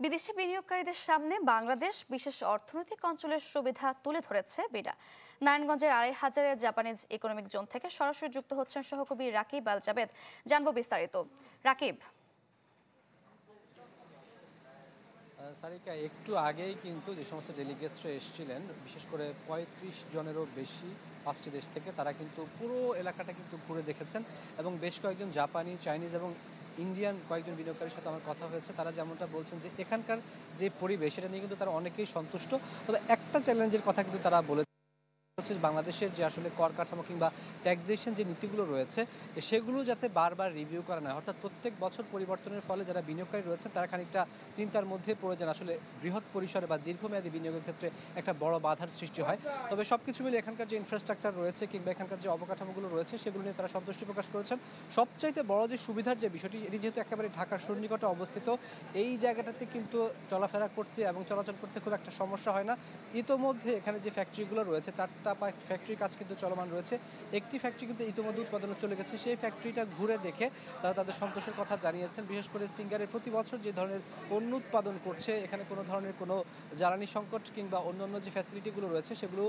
বিদেশি বিনিয়োগকারীদের সামনে বাংলাদেশ বিশেষ অর্থনৈতিক অঞ্চলের সুবিধা তুলে ধরেছে বিডা। নারায়ণগঞ্জের ২৫০০ জাপানিজ ইকোনমিক জোন থেকে সরাসরি যুক্ত হচ্ছেন সহকবি রাকিব আল জাবেদ। জানবো বিস্তারিত। রাকিব। সারিকা, একটু আগেই কিন্তু যে সমস্ত ডেলিগেটসরা এসেছিলেন, বিশেষ করে ৩৫ জনেরও বেশি ৫টি দেশ থেকে, তারা কিন্তু পুরো এলাকাটা কিন্তু ঘুরে দেখেছেন এবং বেশ কয়েকজন জাপানি, চাইনিজ এবং ইন্ডিয়ান কয়েকজন বিনিয়োগকারীর সাথে আমার কথা হয়েছে। তারা যেমনটা বলছেন যে এখানকার যে পরিবেশ, সেটা নিয়ে কিন্তু তারা অনেকেই সন্তুষ্ট। তবে একটা চ্যালেঞ্জের কথা কিন্তু তারা বলে হচ্ছে বাংলাদেশের যে আসলে কর কাঠামো কিংবা ট্যাক্সেশন যে নীতিগুলো রয়েছে, সেগুলো যাতে বারবার রিভিউ করা না হয়। অর্থাৎ প্রত্যেক বছর পরিবর্তনের ফলে যারা বিনিয়োগকারী রয়েছেন তারা খানিকটা চিন্তার মধ্যে পড়ে যান। আসলে বৃহৎ পরিসরে বা দীর্ঘমেয়াদী বিনিয়োগের ক্ষেত্রে একটা বড় বাধার সৃষ্টি হয়। তবে সব কিছু মিলে এখানকার যে ইনফ্রাস্ট্রাকচার রয়েছে কিংবা এখানকার যে অবকাঠামোগুলো রয়েছে, সেগুলো নিয়ে তারা সন্তুষ্টি প্রকাশ করেছেন। সবচাইতে বড় যে সুবিধার যে বিষয়টি, এটি যেহেতু একেবারে ঢাকার সন্নিকটে অবস্থিত, এই জায়গাটাতে কিন্তু চলাফেরা করতে এবং চলাচল করতে খুব একটা সমস্যা হয় না। ইতোমধ্যে এখানে যে ফ্যাক্টরিগুলো রয়েছে, 4টা ফ্যাক্টরির কাজ কিন্তু চলমান রয়েছে। একটি ফ্যাক্টরি কিন্তু ইতিমধ্যে উৎপাদনে চলে গেছে। সেই ফ্যাক্টরিটা ঘুরে দেখে তারা তাদের সন্তোষের কথা জানিয়েছেন। বিশেষ করে সিঙ্গারের প্রতি বছর যে ধরনের পণ্য উৎপাদন করছে, এখানে কোনো ধরনের কোনো জ্বালানি সংকট কিংবা অন্যান্য যে ফ্যাসিলিটিগুলো রয়েছে, সেগুলো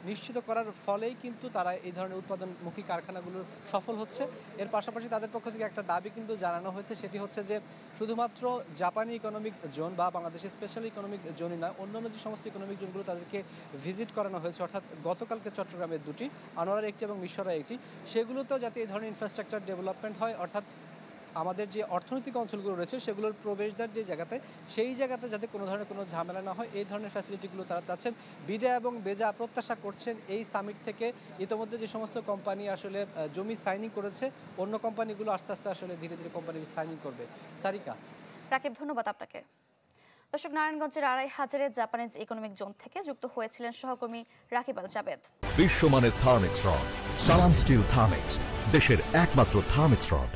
নিশ্চিত করার ফলেই কিন্তু তারা এই ধরনের উৎপাদনমুখী কারখানাগুলো সফল হচ্ছে। এর পাশাপাশি তাদের পক্ষ থেকে একটা দাবি কিন্তু জানানো হয়েছে, সেটি হচ্ছে যে শুধুমাত্র জাপানি ইকোনমিক জোন বা বাংলাদেশের স্পেশাল ইকোনমিক জোনই না, অন্যান্য যে সমস্ত ইকোনমিক জোনগুলো তাদেরকে ভিজিট করানো হয়েছে, অর্থাৎ গতকালকে চট্টগ্রামের 2টি, আনোয়ারার একটি এবং মিশরের একটি, সেগুলোতেও যাতে এই ধরনের ইনফ্রাস্ট্রাকচার ডেভেলপমেন্ট হয়। অর্থাৎ আমাদের যে অর্থনৈতিক অঞ্চলগুলো রয়েছে, সেগুলোর প্রবেশদ্বার যে জায়গাতে, সেই জায়গাতে যাতে কোনো ধরনের কোনো ঝামেলা না হয়, এই ধরনের ফ্যাসিলিটিগুলো তারা চাচ্ছেন। বিডা এবং বেজা প্রত্যাশা করছেন এই সামিট থেকে ইতিমধ্যে যে সমস্ত কোম্পানি আসলে জমি সাইনিং করেছে, অন্য কোম্পানিগুলো আস্তে আস্তে আসলে ধীরে ধীরে কোম্পানি সাইনিং করবে। সারিকা। রাকিব, ধন্যবাদ আপনাকে। দর্শক, নারায়ণগঞ্জের ২৫০০ জাপানিজ ইকোনমিক জোন থেকে যুক্ত হয়েছিলেন সহকর্মী রাকিব আল জাবেদ। বিশ্বমানের থার্মিক্স রড, সালাম স্টিল থার্মিক্স, দেশের একমাত্র থার্মিক্স রড।